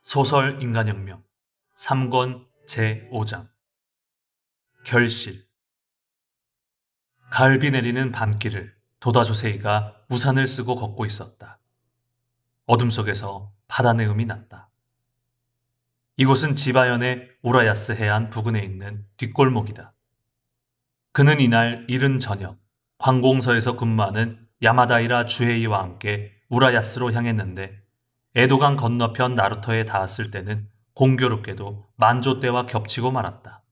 소설 인간혁명 3권 제5장 결실. 가을비 내리는 밤길을 도다 조세이가 우산을 쓰고 걷고 있었다. 어둠 속에서 바다 내음이 났다. 이곳은 지바현의 우라야스 해안 부근에 있는 뒷골목이다. 그는 이날 이른 저녁 관공서에서 근무하는 야마다이라 주헤이와 함께 우라야스로 향했는데 에도강 건너편 나루터에 닿았을 때는 공교롭게도 만조 때와 겹치고 말았다.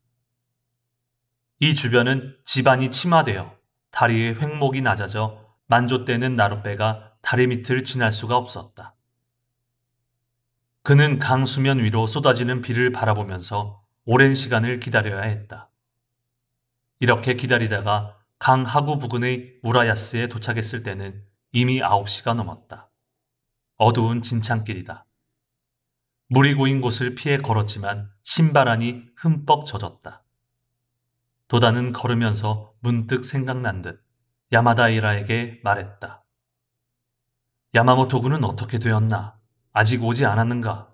이 주변은 지반이 침하되어 다리의 횡목이 낮아져 만조 때는 나룻배가 다리 밑을 지날 수가 없었다. 그는 강 수면 위로 쏟아지는 비를 바라보면서 오랜 시간을 기다려야 했다. 이렇게 기다리다가 강 하구 부근의 우라야스에 도착했을 때는 이미 9시가 넘었다. 어두운 진창길이다. 물이 고인 곳을 피해 걸었지만 신발 안이 흠뻑 젖었다. 도다는 걸으면서 문득 생각난 듯 야마다이라에게 말했다. 야마모토군은 어떻게 되었나? 아직 오지 않았는가?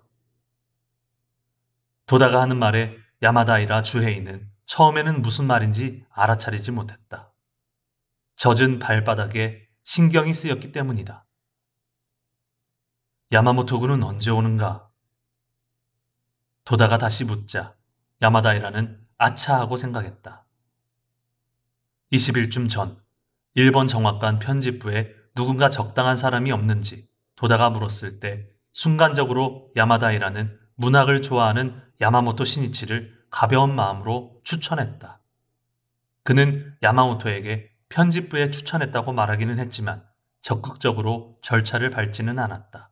도다가 하는 말에 야마다이라 주헤이는 처음에는 무슨 말인지 알아차리지 못했다. 젖은 발바닥에 신경이 쓰였기 때문이다. 야마모토군은 언제 오는가? 도다가 다시 묻자 야마다이라는 아차하고 생각했다. 20일쯤 전 일본 정확관 편집부에 누군가 적당한 사람이 없는지 도다가 물었을 때 순간적으로 야마다이라는 문학을 좋아하는 야마모토 시니치를 가벼운 마음으로 추천했다. 그는 야마모토에게 편집부에 추천했다고 말하기는 했지만 적극적으로 절차를 밟지는 않았다.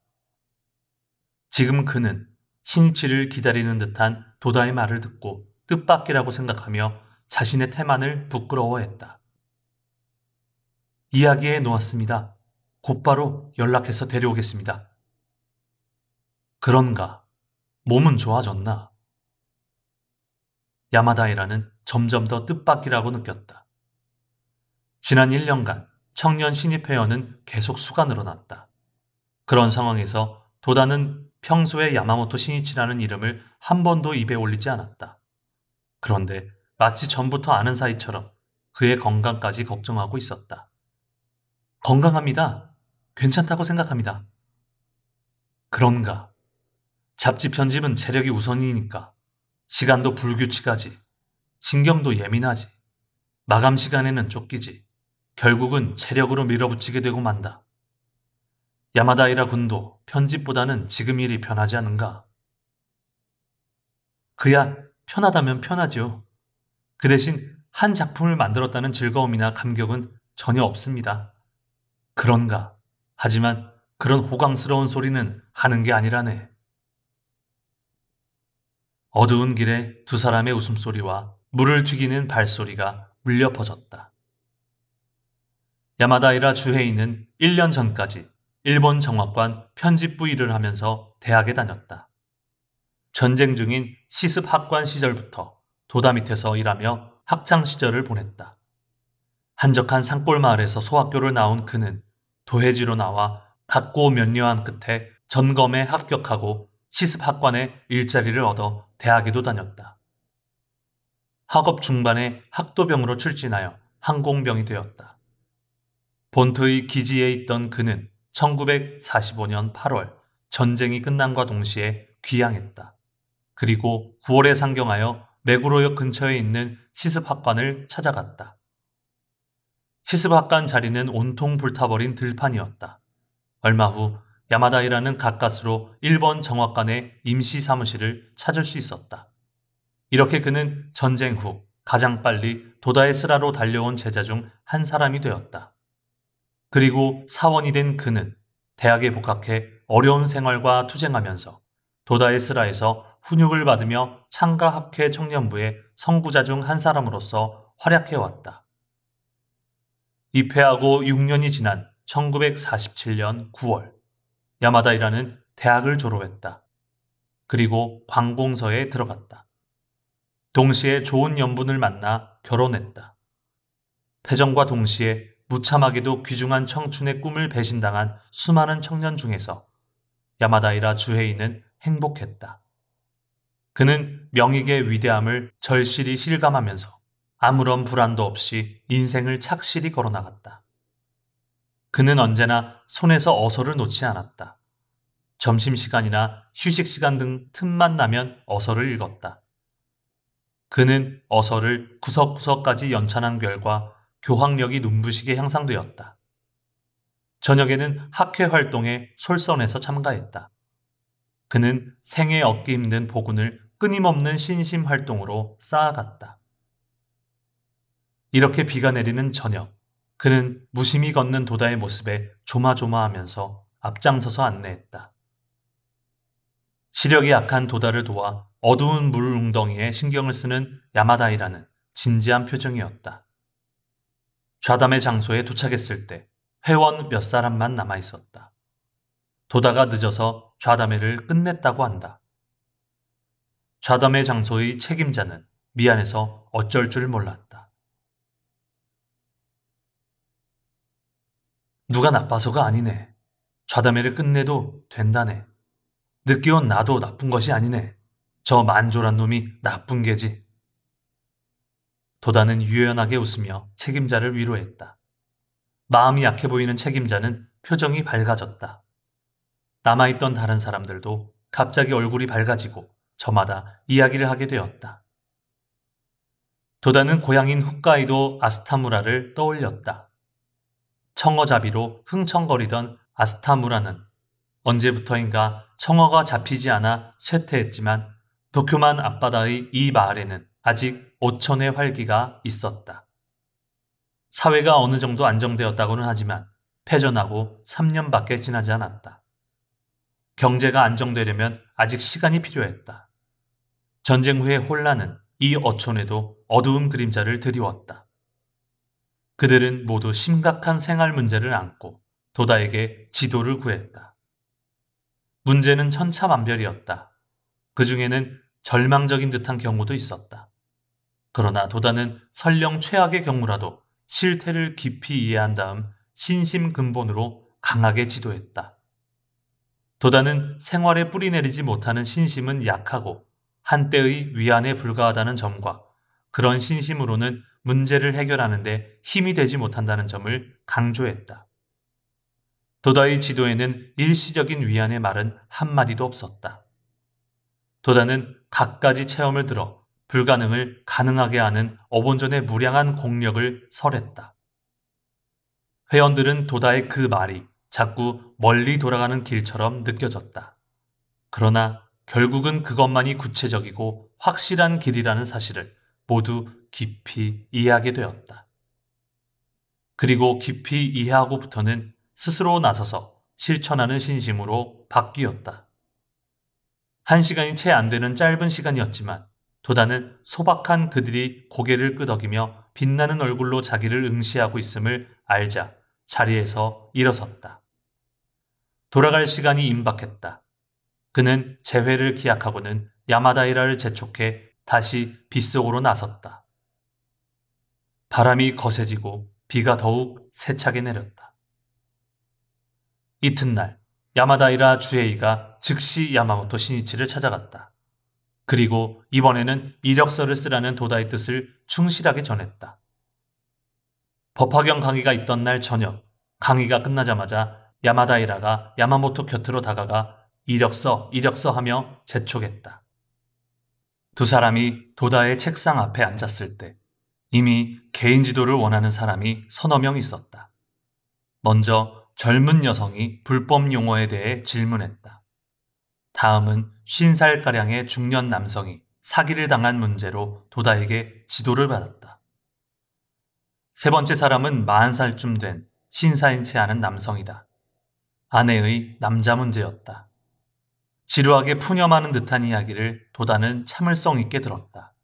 지금 그는 시니치를 기다리는 듯한 도다의 말을 듣고 뜻밖이라고 생각하며 자신의 태만을 부끄러워했다. 이야기해 놓았습니다. 곧바로 연락해서 데려오겠습니다. 그런가? 몸은 좋아졌나? 야마다이라는 점점 더 뜻밖이라고 느꼈다. 지난 1년간 청년 신입 회원은 계속 수가 늘어났다. 그런 상황에서 도다는 평소에 야마모토 시니치라는 이름을 한 번도 입에 올리지 않았다. 그런데 마치 전부터 아는 사이처럼 그의 건강까지 걱정하고 있었다. 건강합니다. 괜찮다고 생각합니다. 그런가? 잡지 편집은 체력이 우선이니까 시간도 불규칙하지, 신경도 예민하지, 마감 시간에는 쫓기지, 결국은 체력으로 밀어붙이게 되고 만다. 야마다이라 군도 편집보다는 지금 일이 편하지 않은가? 그야 편하다면 편하죠. 그 대신 한 작품을 만들었다는 즐거움이나 감격은 전혀 없습니다. 그런가? 하지만 그런 호강스러운 소리는 하는 게 아니라네. 어두운 길에 두 사람의 웃음소리와 물을 튀기는 발소리가 울려 퍼졌다. 야마다이라 주헤이는 1년 전까지 일본 정확관 편집부 일을 하면서 대학에 다녔다. 전쟁 중인 시습학관 시절부터 도다 밑에서 일하며 학창 시절을 보냈다. 한적한 산골 마을에서 소학교를 나온 그는 도해지로 나와 각고 면려한 끝에 전검에 합격하고 시습학관에 일자리를 얻어 대학에도 다녔다. 학업 중반에 학도병으로 출진하여 항공병이 되었다. 본토의 기지에 있던 그는 1945년 8월 전쟁이 끝남과 동시에 귀향했다. 그리고 9월에 상경하여 메구로역 근처에 있는 시습학관을 찾아갔다. 시습학관 자리는 온통 불타버린 들판이었다. 얼마 후 야마다이라는 가까스로 일본 정확관의 임시 사무실을 찾을 수 있었다. 이렇게 그는 전쟁 후 가장 빨리 도다의 스라로 달려온 제자 중 한 사람이 되었다. 그리고 사원이 된 그는 대학에 복학해 어려운 생활과 투쟁하면서 도다의 스라에서 훈육을 받으며 창가학회 청년부의 선구자 중 한 사람으로서 활약해왔다. 입회하고 6년이 지난 1947년 9월 야마다이라는 대학을 졸업했다. 그리고 관공서에 들어갔다. 동시에 좋은 연분을 만나 결혼했다. 패전과 동시에 무참하게도 귀중한 청춘의 꿈을 배신당한 수많은 청년 중에서 야마다이라 주헤이는 행복했다. 그는 명익의 위대함을 절실히 실감하면서 아무런 불안도 없이 인생을 착실히 걸어나갔다. 그는 언제나 손에서 어서를 놓지 않았다. 점심시간이나 휴식시간 등 틈만 나면 어서를 읽었다. 그는 어서를 구석구석까지 연찬한 결과 교황력이 눈부시게 향상되었다. 저녁에는 학회 활동에 솔선해서 참가했다. 그는 생애 얻기 힘든 복운을 끊임없는 신심 활동으로 쌓아갔다. 이렇게 비가 내리는 저녁, 그는 무심히 걷는 도다의 모습에 조마조마하면서 앞장서서 안내했다. 시력이 약한 도다를 도와 어두운 물 웅덩이에 신경을 쓰는 야마다이라는 진지한 표정이었다. 좌담의 장소에 도착했을 때 회원 몇 사람만 남아 있었다. 도다가 늦어서 좌담회를 끝냈다고 한다. 좌담회 장소의 책임자는 미안해서 어쩔 줄 몰랐다. 누가 나빠서가 아니네. 좌담회를 끝내도 된다네. 늦게 온 나도 나쁜 것이 아니네. 저 만조란 놈이 나쁜 게지. 도다는 유연하게 웃으며 책임자를 위로했다. 마음이 약해 보이는 책임자는 표정이 밝아졌다. 남아있던 다른 사람들도 갑자기 얼굴이 밝아지고 저마다 이야기를 하게 되었다. 도다는 고향인 홋카이도 아스타무라를 떠올렸다. 청어잡이로 흥청거리던 아스타무라는 언제부터인가 청어가 잡히지 않아 쇠퇴했지만 도쿄만 앞바다의 이 마을에는 아직 오천의 활기가 있었다. 사회가 어느 정도 안정되었다고는 하지만 패전하고 3년밖에 지나지 않았다. 경제가 안정되려면 아직 시간이 필요했다. 전쟁 후의 혼란은 이 어촌에도 어두운 그림자를 드리웠다. 그들은 모두 심각한 생활 문제를 안고 도다에게 지도를 구했다. 문제는 천차만별이었다. 그 중에는 절망적인 듯한 경우도 있었다. 그러나 도다는 설령 최악의 경우라도 실태를 깊이 이해한 다음 신심근본으로 강하게 지도했다. 도다는 생활에 뿌리내리지 못하는 신심은 약하고 한때의 위안에 불과하다는 점과 그런 신심으로는 문제를 해결하는 데 힘이 되지 못한다는 점을 강조했다. 도다의 지도에는 일시적인 위안의 말은 한마디도 없었다. 도다는 갖가지 체험을 들어 불가능을 가능하게 하는 어본전의 무량한 공력을 설했다. 회원들은 도다의 그 말이 자꾸 멀리 돌아가는 길처럼 느껴졌다. 그러나 결국은 그것만이 구체적이고 확실한 길이라는 사실을 모두 깊이 이해하게 되었다. 그리고 깊이 이해하고부터는 스스로 나서서 실천하는 신심으로 바뀌었다. 1시간이 채 안 되는 짧은 시간이었지만 도다는 소박한 그들이 고개를 끄덕이며 빛나는 얼굴로 자기를 응시하고 있음을 알자 자리에서 일어섰다. 돌아갈 시간이 임박했다. 그는 재회를 기약하고는 야마다이라를 재촉해 다시 빗속으로 나섰다. 바람이 거세지고 비가 더욱 세차게 내렸다. 이튿날 야마다이라 주에이가 즉시 야마모토 신이치를 찾아갔다. 그리고 이번에는 이력서를 쓰라는 도다의 뜻을 충실하게 전했다. 법화경 강의가 있던 날 저녁, 강의가 끝나자마자 야마다이라가 야마모토 곁으로 다가가 이력서 하며 재촉했다. 두 사람이 도다의 책상 앞에 앉았을 때 이미 개인 지도를 원하는 사람이 서너 명 있었다. 먼저 젊은 여성이 불법 용어에 대해 질문했다. 다음은 50살가량의 중년 남성이 사기를 당한 문제로 도다에게 지도를 받았다. 세 번째 사람은 40살쯤 된 신사인 채 하는 남성이다. 아내의 남자 문제였다. 지루하게 푸념하는 듯한 이야기를 도다는 참을성 있게 들었다.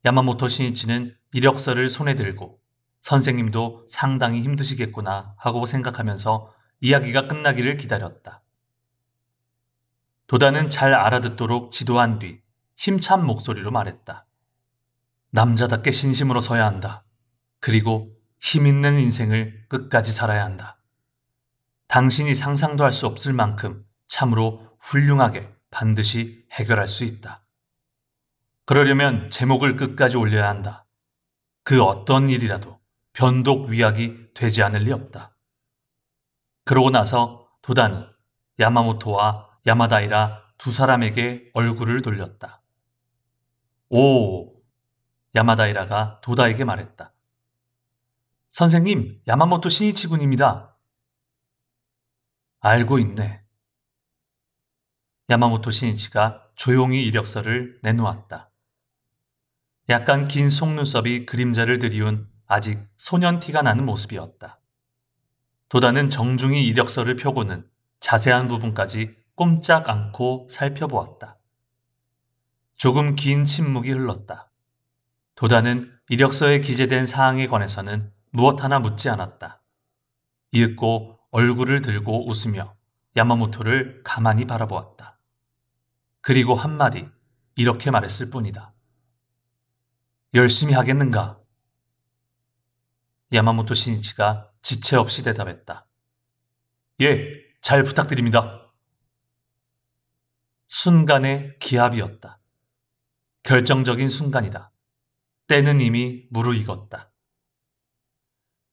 야마모토 신이치는 이력서를 손에 들고 선생님도 상당히 힘드시겠구나 하고 생각하면서 이야기가 끝나기를 기다렸다. 도다는 잘 알아듣도록 지도한 뒤 힘찬 목소리로 말했다. 남자답게 신심으로 서야 한다. 그리고 힘있는 인생을 끝까지 살아야 한다. 당신이 상상도 할 수 없을 만큼 참으로 훌륭하게 반드시 해결할 수 있다. 그러려면 제목을 끝까지 올려야 한다. 그 어떤 일이라도 변독 위약이 되지 않을 리 없다. 그러고 나서 도다는 야마모토와 야마다이라 두 사람에게 얼굴을 돌렸다. 오! 야마다이라가 도다에게 말했다. 선생님, 야마모토 신이치 군입니다. 알고 있네. 야마모토 신이치가 조용히 이력서를 내놓았다. 약간 긴 속눈썹이 그림자를 들이운 아직 소년 티가 나는 모습이었다. 도다는 정중히 이력서를 펴고는 자세한 부분까지 꼼짝 않고 살펴보았다. 조금 긴 침묵이 흘렀다. 도다는 이력서에 기재된 사항에 관해서는 무엇 하나 묻지 않았다. 읽고 얼굴을 들고 웃으며 야마모토를 가만히 바라보았다. 그리고 한마디 이렇게 말했을 뿐이다. 열심히 하겠는가? 야마모토 신이치가 지체 없이 대답했다. 예, 잘 부탁드립니다. 순간의 기합이었다. 결정적인 순간이다. 때는 이미 무르익었다.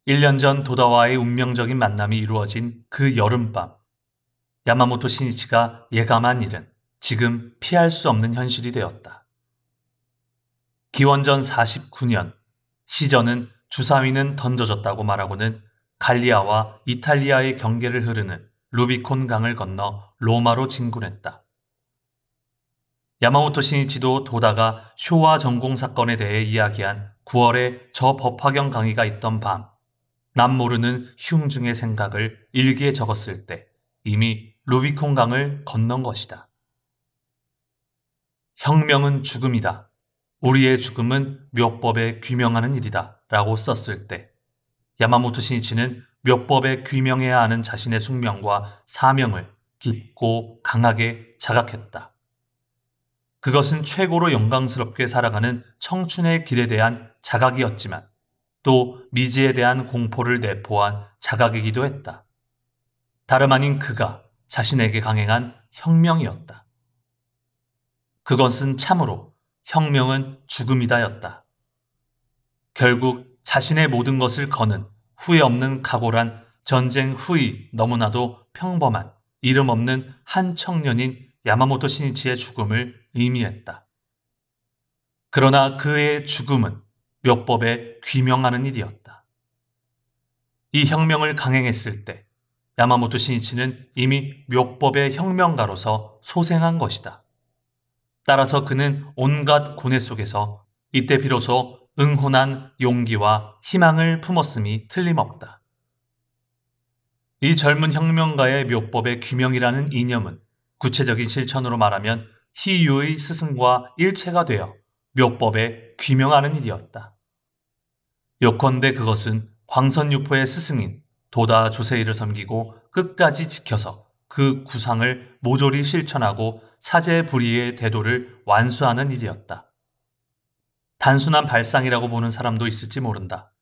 1년 전 도다와의 운명적인 만남이 이루어진 그 여름밤, 야마모토 신이치가 예감한 일은 지금 피할 수 없는 현실이 되었다. 기원전 49년, 시전은 주사위는 던져졌다고 말하고는 갈리아와 이탈리아의 경계를 흐르는 루비콘 강을 건너 로마로 진군했다. 야마모토 신이치도 도다가 쇼와 전공 사건에 대해 이야기한 9월에 저 법화경 강의가 있던 밤, 남 모르는 흉중의 생각을 일기에 적었을 때 이미 루비콘 강을 건넌 것이다. 혁명은 죽음이다. 우리의 죽음은 묘법에 귀명하는 일이다. 라고 썼을 때 야마모토 신이치는 묘법에 귀명해야 하는 자신의 숙명과 사명을 깊고 강하게 자각했다. 그것은 최고로 영광스럽게 살아가는 청춘의 길에 대한 자각이었지만 또 미지에 대한 공포를 내포한 자각이기도 했다. 다름 아닌 그가 자신에게 강행한 혁명이었다. 그것은 참으로 혁명은 죽음이다였다. 결국 자신의 모든 것을 거는 후회 없는 각오란 전쟁 후의 너무나도 평범한 이름 없는 한 청년인 야마모토 신이치의 죽음을 의미했다. 그러나 그의 죽음은 묘법에 귀명하는 일이었다. 이 혁명을 강행했을 때 야마모토 신이치는 이미 묘법의 혁명가로서 소생한 것이다. 따라서 그는 온갖 고뇌 속에서 이때 비로소 응혼한 용기와 희망을 품었음이 틀림없다. 이 젊은 혁명가의 묘법의 귀명이라는 이념은 구체적인 실천으로 말하면 희유의 스승과 일체가 되어 묘법에 귀명하는 일이었다. 요컨대 그것은 광선유포의 스승인 도다 조세이를 섬기고 끝까지 지켜서 그 구상을 모조리 실천하고 사제불의의 대도를 완수하는 일이었다. 단순한 발상이라고 보는 사람도 있을지 모른다.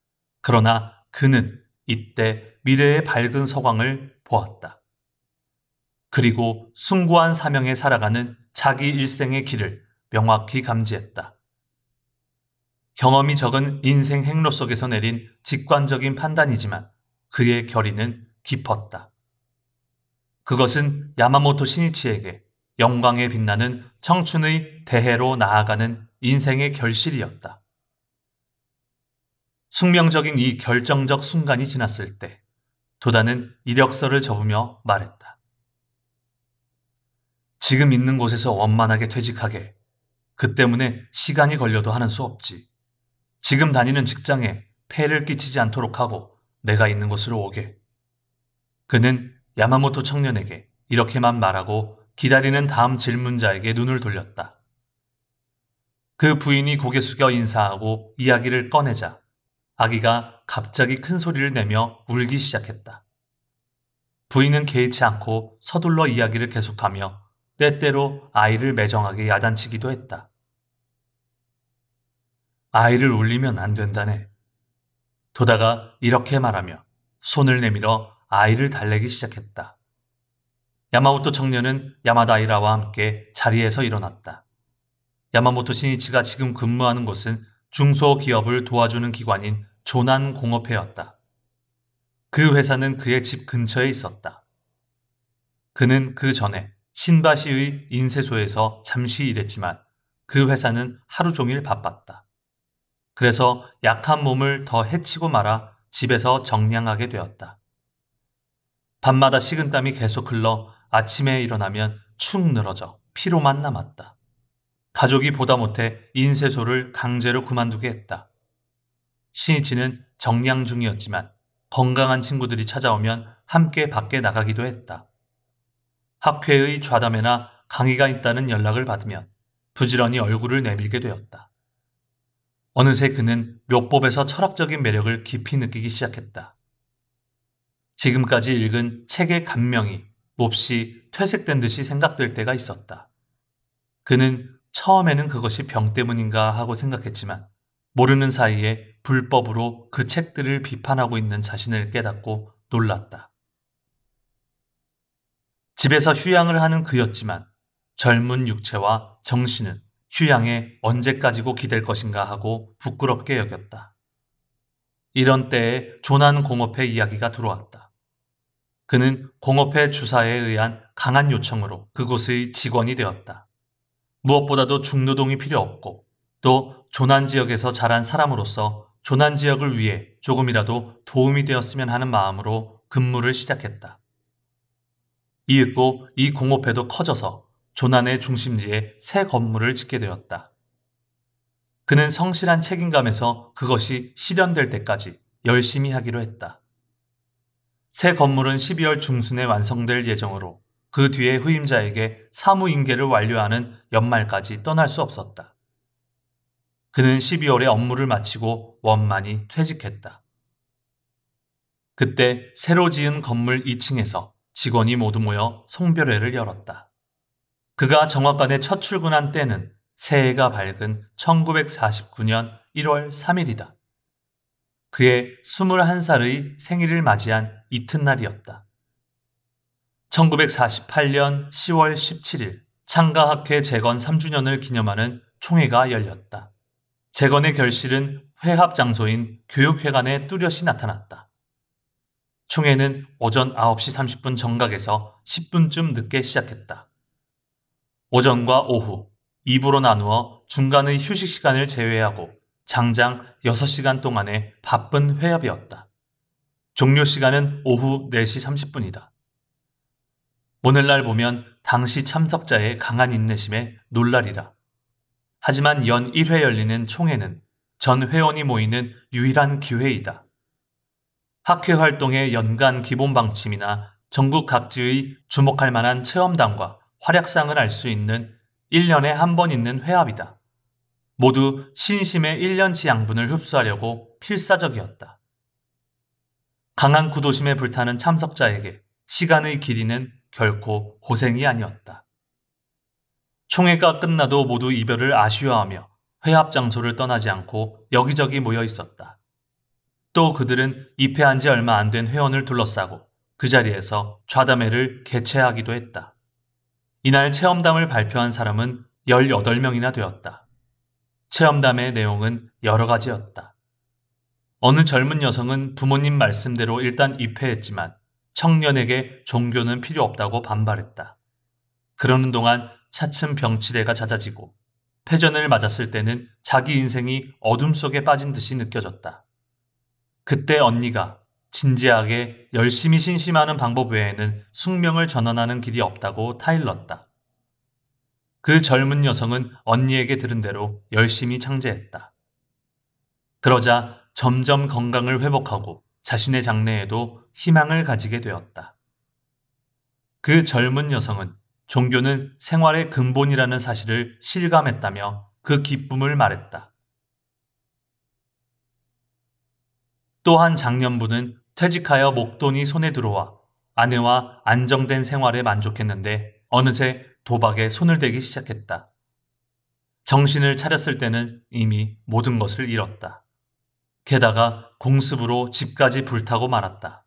그러나 그는 이때 미래의 밝은 서광을 보았다. 그리고 숭고한 사명에 살아가는 자기 일생의 길을 명확히 감지했다. 경험이 적은 인생 행로 속에서 내린 직관적인 판단이지만 그의 결의는 깊었다. 그것은 야마모토 신이치에게 영광에 빛나는 청춘의 대해로 나아가는 인생의 결실이었다. 숙명적인 이 결정적 순간이 지났을 때 도다는 이력서를 접으며 말했다. 지금 있는 곳에서 원만하게 퇴직하게. 그 때문에 시간이 걸려도 하는 수 없지. 지금 다니는 직장에 폐를 끼치지 않도록 하고 내가 있는 곳으로 오게. 그는 야마모토 청년에게 이렇게만 말하고 기다리는 다음 질문자에게 눈을 돌렸다. 그 부인이 고개 숙여 인사하고 이야기를 꺼내자 아기가 갑자기 큰 소리를 내며 울기 시작했다. 부인은 개의치 않고 서둘러 이야기를 계속하며 때때로 아이를 매정하게 야단치기도 했다. 아이를 울리면 안 된다네. 도다가 이렇게 말하며 손을 내밀어 아이를 달래기 시작했다. 야마모토 청년은 야마다이라와 함께 자리에서 일어났다. 야마모토 신이치가 지금 근무하는 곳은 중소기업을 도와주는 기관인 조난공업회였다. 그 회사는 그의 집 근처에 있었다. 그는 그 전에 신바시의 인쇄소에서 잠시 일했지만 그 회사는 하루 종일 바빴다. 그래서 약한 몸을 더 해치고 말아 집에서 정량하게 되었다. 밤마다 식은땀이 계속 흘러 아침에 일어나면 축 늘어져 피로만 남았다. 가족이 보다 못해 인쇄소를 강제로 그만두게 했다. 신이치는 정량 중이었지만 건강한 친구들이 찾아오면 함께 밖에 나가기도 했다. 학회의 좌담회나 강의가 있다는 연락을 받으면 부지런히 얼굴을 내밀게 되었다. 어느새 그는 묘법에서 철학적인 매력을 깊이 느끼기 시작했다. 지금까지 읽은 책의 감명이 몹시 퇴색된 듯이 생각될 때가 있었다. 그는 처음에는 그것이 병 때문인가 하고 생각했지만 모르는 사이에 불법으로 그 책들을 비판하고 있는 자신을 깨닫고 놀랐다. 집에서 휴양을 하는 그였지만 젊은 육체와 정신은 휴양에 언제까지고 기댈 것인가 하고 부끄럽게 여겼다. 이런 때에 조난공업회 이야기가 들어왔다. 그는 공업회 주사에 의한 강한 요청으로 그곳의 직원이 되었다. 무엇보다도 중노동이 필요 없고 또 조난지역에서 자란 사람으로서 조난지역을 위해 조금이라도 도움이 되었으면 하는 마음으로 근무를 시작했다. 이윽고 이 공업회도 커져서 조난의 중심지에 새 건물을 짓게 되었다. 그는 성실한 책임감에서 그것이 실현될 때까지 열심히 하기로 했다. 새 건물은 12월 중순에 완성될 예정으로 그 뒤에 후임자에게 사무인계를 완료하는 연말까지 떠날 수 없었다. 그는 12월에 업무를 마치고 원만히 퇴직했다. 그때 새로 지은 건물 2층에서 직원이 모두 모여 송별회를 열었다. 그가 정확관에 첫 출근한 때는 새해가 밝은 1949년 1월 3일이다. 그의 21살의 생일을 맞이한 이튿날이었다. 1948년 10월 17일 창가학회 재건 3주년을 기념하는 총회가 열렸다. 재건의 결실은 회합 장소인 교육회관에 뚜렷이 나타났다. 총회는 오전 9시 30분 정각에서 10분쯤 늦게 시작했다. 오전과 오후 2부로 나누어 중간의 휴식 시간을 제외하고 장장 6시간 동안의 바쁜 회합이었다. 종료 시간은 오후 4시 30분이다. 오늘날 보면 당시 참석자의 강한 인내심에 놀라리라. 하지만 연 1회 열리는 총회는 전 회원이 모이는 유일한 기회이다. 학회 활동의 연간 기본 방침이나 전국 각지의 주목할 만한 체험담과 활약상을 알 수 있는 1년에 한 번 있는 회합이다. 모두 신심의 1년치 양분을 흡수하려고 필사적이었다. 강한 구도심에 불타는 참석자에게 시간의 길이는 결코 고생이 아니었다. 총회가 끝나도 모두 이별을 아쉬워하며 회합 장소를 떠나지 않고 여기저기 모여 있었다. 또 그들은 입회한 지 얼마 안 된 회원을 둘러싸고 그 자리에서 좌담회를 개최하기도 했다. 이날 체험담을 발표한 사람은 18명이나 되었다. 체험담의 내용은 여러 가지였다. 어느 젊은 여성은 부모님 말씀대로 일단 입회했지만 청년에게 종교는 필요 없다고 반발했다. 그러는 동안 차츰 병치레가 잦아지고 패전을 맞았을 때는 자기 인생이 어둠 속에 빠진 듯이 느껴졌다. 그때 언니가 진지하게 열심히 신심하는 방법 외에는 숙명을 전환하는 길이 없다고 타일렀다. 그 젊은 여성은 언니에게 들은 대로 열심히 창제했다. 그러자 점점 건강을 회복하고 자신의 장래에도 희망을 가지게 되었다. 그 젊은 여성은 종교는 생활의 근본이라는 사실을 실감했다며 그 기쁨을 말했다. 또한 장년부는 퇴직하여 목돈이 손에 들어와 아내와 안정된 생활에 만족했는데 어느새 도박에 손을 대기 시작했다. 정신을 차렸을 때는 이미 모든 것을 잃었다. 게다가 공습으로 집까지 불타고 말았다.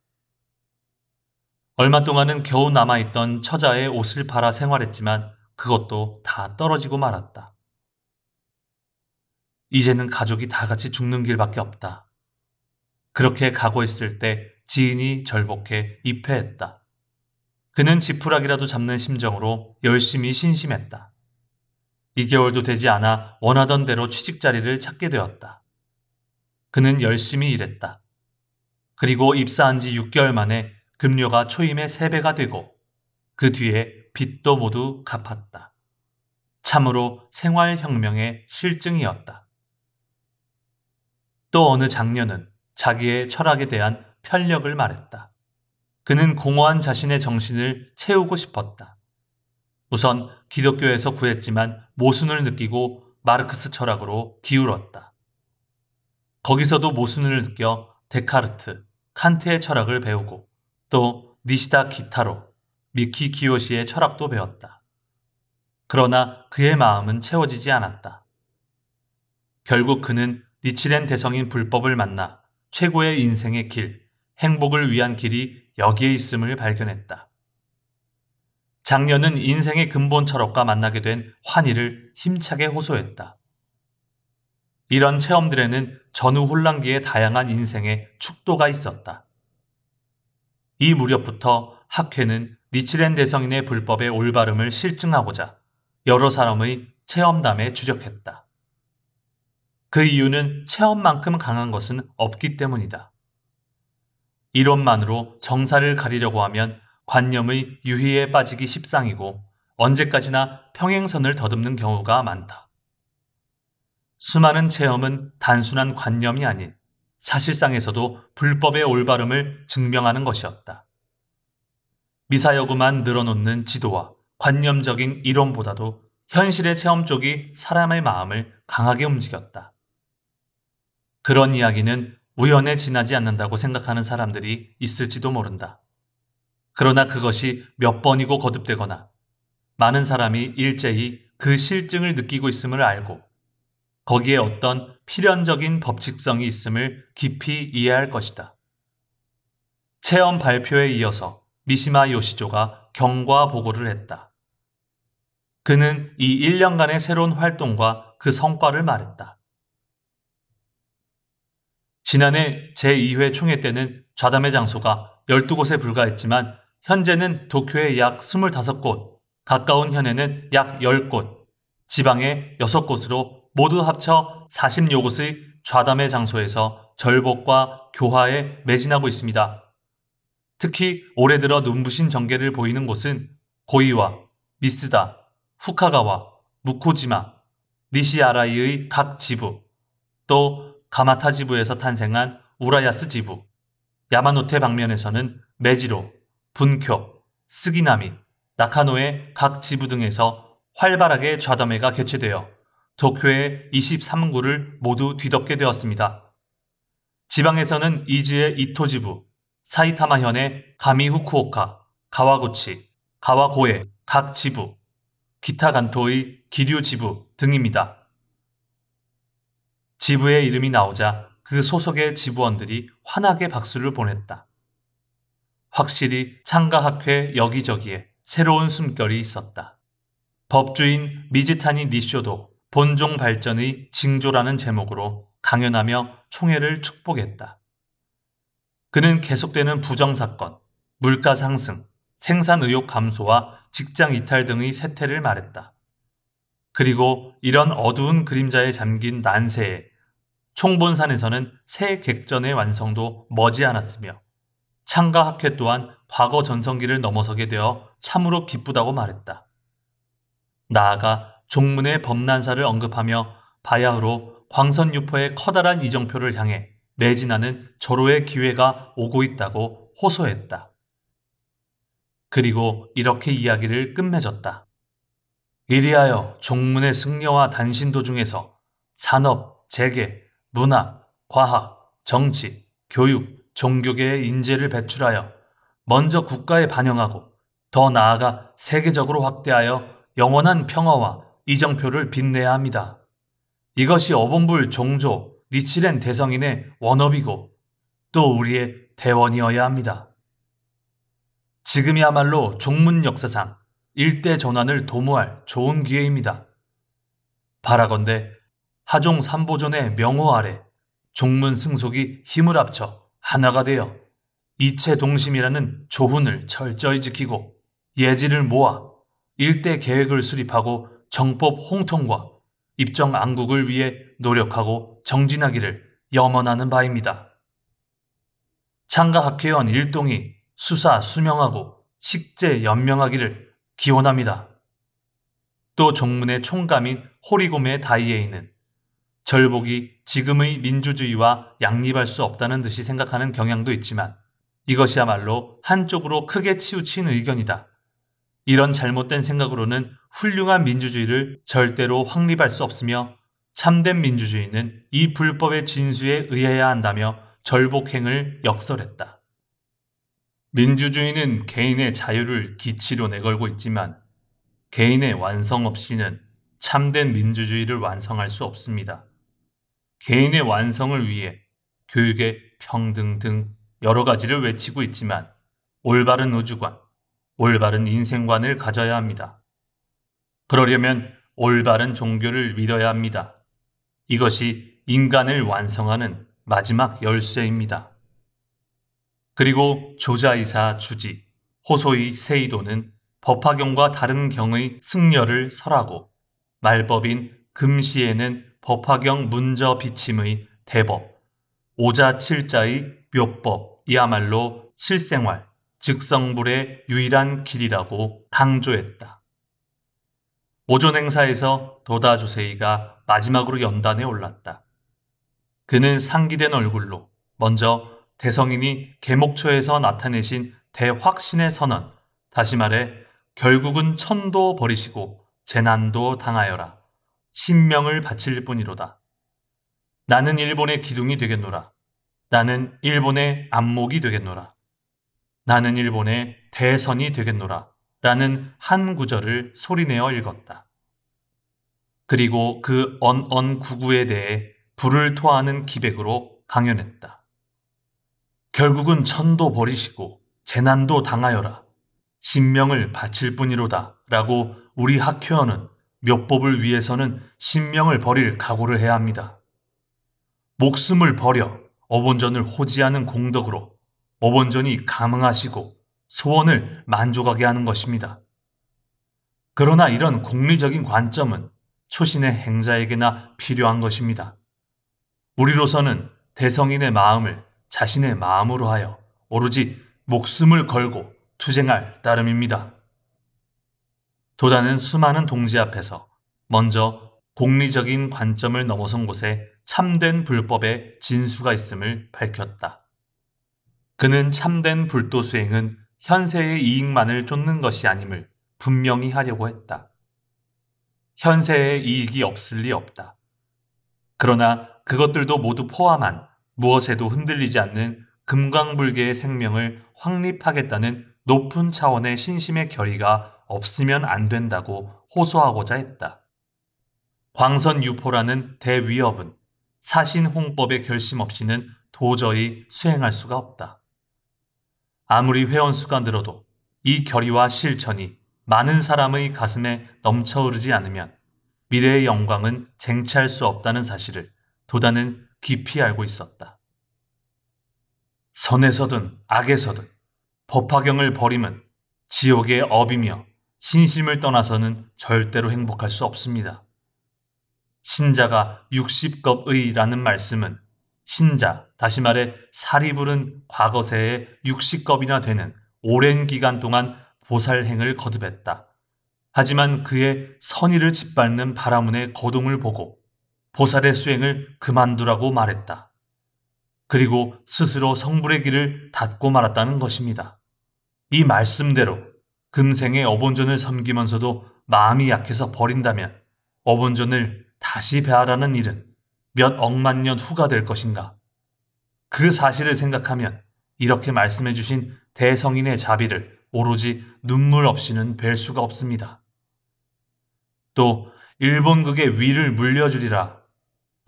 얼마 동안은 겨우 남아있던 처자의 옷을 팔아 생활했지만 그것도 다 떨어지고 말았다. 이제는 가족이 다 같이 죽는 길밖에 없다. 그렇게 각오했을 때 지인이 절복해 입회했다. 그는 지푸라기라도 잡는 심정으로 열심히 신심했다. 2개월도 되지 않아 원하던 대로 취직 자리를 찾게 되었다. 그는 열심히 일했다. 그리고 입사한 지 6개월 만에 급료가 초임의 3배가 되고 그 뒤에 빚도 모두 갚았다. 참으로 생활혁명의 실증이었다. 또 어느 장녀는 자기의 철학에 대한 편력을 말했다. 그는 공허한 자신의 정신을 채우고 싶었다. 우선 기독교에서 구했지만 모순을 느끼고 마르크스 철학으로 기울었다. 거기서도 모순을 느껴 데카르트, 칸트의 철학을 배우고 또 니시다 기타로, 미키 기요시의 철학도 배웠다. 그러나 그의 마음은 채워지지 않았다. 결국 그는 니치렌 대성인 불법을 만나 최고의 인생의 길, 행복을 위한 길이 여기에 있음을 발견했다. 장녀는 인생의 근본 철학과 만나게 된 환희를 힘차게 호소했다. 이런 체험들에는 전후 혼란기의 다양한 인생의 축도가 있었다. 이 무렵부터 학회는 니치렌 대성인의 불법의 올바름을 실증하고자 여러 사람의 체험담에 주력했다. 그 이유는 체험만큼 강한 것은 없기 때문이다. 이론만으로 정사를 가리려고 하면 관념의 유희에 빠지기 십상이고 언제까지나 평행선을 더듬는 경우가 많다. 수많은 체험은 단순한 관념이 아닌 사실상에서도 불법의 올바름을 증명하는 것이었다. 미사여구만 늘어놓는 지도와 관념적인 이론보다도 현실의 체험 쪽이 사람의 마음을 강하게 움직였다. 그런 이야기는 우연에 지나지 않는다고 생각하는 사람들이 있을지도 모른다. 그러나 그것이 몇 번이고 거듭되거나 많은 사람이 일제히 그 실증을 느끼고 있음을 알고 거기에 어떤 필연적인 법칙성이 있음을 깊이 이해할 것이다. 체험 발표에 이어서 미시마 요시조가 경과 보고를 했다. 그는 이 1년간의 새로운 활동과 그 성과를 말했다. 지난해 제2회 총회 때는 좌담회 장소가 12곳에 불과했지만 현재는 도쿄에 약 25곳, 가까운 현에는 약 10곳, 지방에 6곳으로 모두 합쳐 40여 곳의 좌담회 장소에서 절복과 교화에 매진하고 있습니다. 특히 올해 들어 눈부신 전개를 보이는 곳은 고이와, 미스다, 후카가와, 무코지마, 니시아라이의 각 지부, 또 가마타 지부에서 탄생한 우라야스 지부, 야마노테 방면에서는 메지로, 분쿄, 스기나미, 나카노의 각 지부 등에서 활발하게 좌담회가 개최되어 도쿄의 23구를 모두 뒤덮게 되었습니다. 지방에서는 이즈의 이토 지부, 사이타마현의 가미 후쿠오카, 가와구치, 가와고에 각 지부, 기타 간토의 기류 지부 등입니다. 지부의 이름이 나오자 그 소속의 지부원들이 환하게 박수를 보냈다. 확실히 창가학회 여기저기에 새로운 숨결이 있었다. 법주인 미즈타니 니쇼도 본종 발전의 징조라는 제목으로 강연하며 총회를 축복했다. 그는 계속되는 부정사건, 물가 상승, 생산 의욕 감소와 직장 이탈 등의 세태를 말했다. 그리고 이런 어두운 그림자에 잠긴 난세에 총본산에서는 새 객전의 완성도 머지않았으며 창가학회 또한 과거 전성기를 넘어서게 되어 참으로 기쁘다고 말했다. 나아가 종문의 범난사를 언급하며 바야흐로 광선유포의 커다란 이정표를 향해 매진하는 절호의 기회가 오고 있다고 호소했다. 그리고 이렇게 이야기를 끝맺었다. 이리하여 종문의 승려와 단신도 중에서 산업, 재계, 문화, 과학, 정치, 교육, 종교계의 인재를 배출하여 먼저 국가에 반영하고 더 나아가 세계적으로 확대하여 영원한 평화와 이정표를 빛내야 합니다. 이것이 어본불 종조 니치렌 대성인의 원업이고 또 우리의 대원이어야 합니다. 지금이야말로 종문 역사상 일대 전환을 도모할 좋은 기회입니다. 바라건대 하종 3보존의 명호 아래 종문 승속이 힘을 합쳐 하나가 되어 이체동심이라는 조훈을 철저히 지키고 예지를 모아 일대 계획을 수립하고 정법 홍통과 입정 안국을 위해 노력하고 정진하기를 염원하는 바입니다. 창가학회원 일동이 수사 수명하고 식재 연명하기를 기원합니다. 또 종문의 총감인 호리곰의 다이에이는 절복이 지금의 민주주의와 양립할 수 없다는 듯이 생각하는 경향도 있지만 이것이야말로 한쪽으로 크게 치우친 의견이다. 이런 잘못된 생각으로는 훌륭한 민주주의를 절대로 확립할 수 없으며 참된 민주주의는 이 불법의 진수에 의해야 한다며 절복행을 역설했다. 민주주의는 개인의 자유를 기치로 내걸고 있지만 개인의 완성 없이는 참된 민주주의를 완성할 수 없습니다. 개인의 완성을 위해 교육의 평등 등 여러 가지를 외치고 있지만 올바른 우주관, 올바른 인생관을 가져야 합니다. 그러려면 올바른 종교를 믿어야 합니다. 이것이 인간을 완성하는 마지막 열쇠입니다. 그리고 조자이사 주지, 호소이 세이도는 법화경과 다른 경의 승려를 설하고 말법인 금시에는 법화경 문저 비침의 대법, 오자칠자의 묘법이야말로 실생활, 즉성불의 유일한 길이라고 강조했다. 오존행사에서 도다조세이가 마지막으로 연단에 올랐다. 그는 상기된 얼굴로 먼저 대성인이 계목초에서 나타내신 대확신의 선언, 다시 말해 결국은 천도 버리시고 재난도 당하여라. 신명을 바칠 뿐이로다. 나는 일본의 기둥이 되겠노라. 나는 일본의 안목이 되겠노라. 나는 일본의 대선이 되겠노라. 라는 한 구절을 소리내어 읽었다. 그리고 그 언언구구에 대해 불을 토하는 기백으로 강연했다. 결국은 천도 버리시고 재난도 당하여라. 신명을 바칠 뿐이로다. 라고 우리 학회원은 묘법을 위해서는 신명을 버릴 각오를 해야 합니다. 목숨을 버려 어본전을 호지하는 공덕으로 어본전이 감흥하시고 소원을 만족하게 하는 것입니다. 그러나 이런 공리적인 관점은 초신의 행자에게나 필요한 것입니다. 우리로서는 대성인의 마음을 자신의 마음으로 하여 오로지 목숨을 걸고 투쟁할 따름입니다. 도다는 수많은 동지 앞에서 먼저 공리적인 관점을 넘어선 곳에 참된 불법의 진수가 있음을 밝혔다. 그는 참된 불도 수행은 현세의 이익만을 쫓는 것이 아님을 분명히 하려고 했다. 현세의 이익이 없을 리 없다. 그러나 그것들도 모두 포함한 무엇에도 흔들리지 않는 금강불개의 생명을 확립하겠다는 높은 차원의 신심의 결의가 없으면 안 된다고 호소하고자 했다. 광선유포라는 대위협은 사신홍법의 결심 없이는 도저히 수행할 수가 없다. 아무리 회원수가 늘어도 이 결의와 실천이 많은 사람의 가슴에 넘쳐흐르지 않으면 미래의 영광은 쟁취할 수 없다는 사실을 도다는 깊이 알고 있었다. 선에서든 악에서든 법화경을 버림은 지옥의 업이며 신심을 떠나서는 절대로 행복할 수 없습니다. 신자가 60겁의라는 말씀은 신자, 다시 말해 살이 부른 과거세의 60겁이나 되는 오랜 기간 동안 보살행을 거듭했다. 하지만 그의 선의를 짓밟는 바라문의 거동을 보고 보살의 수행을 그만두라고 말했다. 그리고 스스로 성불의 길을 닫고 말았다는 것입니다. 이 말씀대로 금생의 어본전을 섬기면서도 마음이 약해서 버린다면 어본전을 다시 배하라는 일은 몇 억만 년 후가 될 것인가. 그 사실을 생각하면 이렇게 말씀해 주신 대성인의 자비를 오로지 눈물 없이는 뵐 수가 없습니다. 또 일본극의 위를 물려주리라,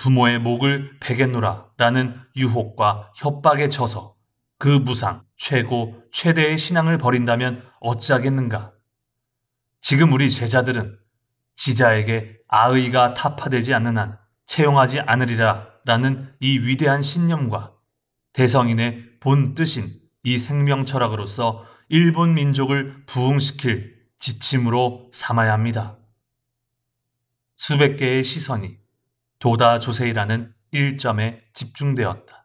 부모의 목을 베겠노라 라는 유혹과 협박에 져서 그 무상, 최고, 최대의 신앙을 버린다면 어찌하겠는가? 지금 우리 제자들은 지자에게 아의가 타파되지 않는 한 채용하지 않으리라 라는 이 위대한 신념과 대성인의 본 뜻인 이 생명 철학으로서 일본 민족을 부흥시킬 지침으로 삼아야 합니다. 수백 개의 시선이 도다 조세이라는 일점에 집중되었다.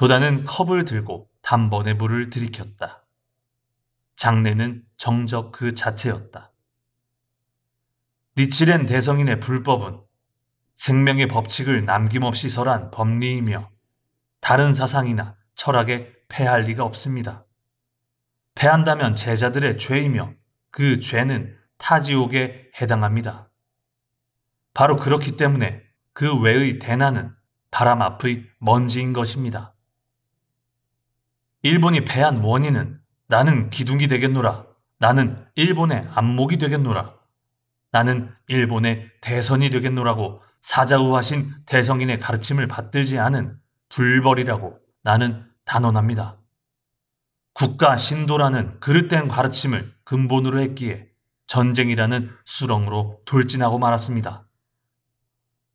도다는 컵을 들고 단번에 물을 들이켰다. 장례는 정적 그 자체였다. 니치렌 대성인의 불법은 생명의 법칙을 남김없이 설한 법리이며 다른 사상이나 철학에 패할 리가 없습니다. 패한다면 제자들의 죄이며 그 죄는 타지옥에 해당합니다. 바로 그렇기 때문에 그 외의 대나는 바람 앞의 먼지인 것입니다. 일본이 패한 원인은 나는 기둥이 되겠노라, 나는 일본의 안목이 되겠노라, 나는 일본의 대선이 되겠노라고 사자우하신 대성인의 가르침을 받들지 않은 불벌이라고 나는 단언합니다. 국가 신도라는 그릇된 가르침을 근본으로 했기에 전쟁이라는 수렁으로 돌진하고 말았습니다.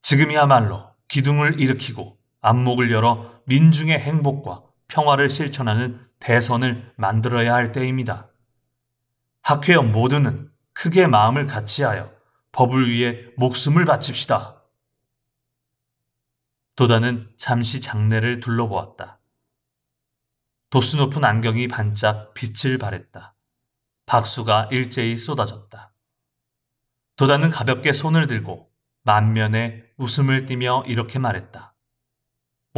지금이야말로 기둥을 일으키고 안목을 열어 민중의 행복과 평화를 실천하는 대선을 만들어야 할 때입니다. 학회원 모두는 크게 마음을 같이하여 법을 위해 목숨을 바칩시다. 도다는 잠시 장내를 둘러보았다. 도수 높은 안경이 반짝 빛을 발했다. 박수가 일제히 쏟아졌다. 도다는 가볍게 손을 들고 만면에 웃음을 띠며 이렇게 말했다.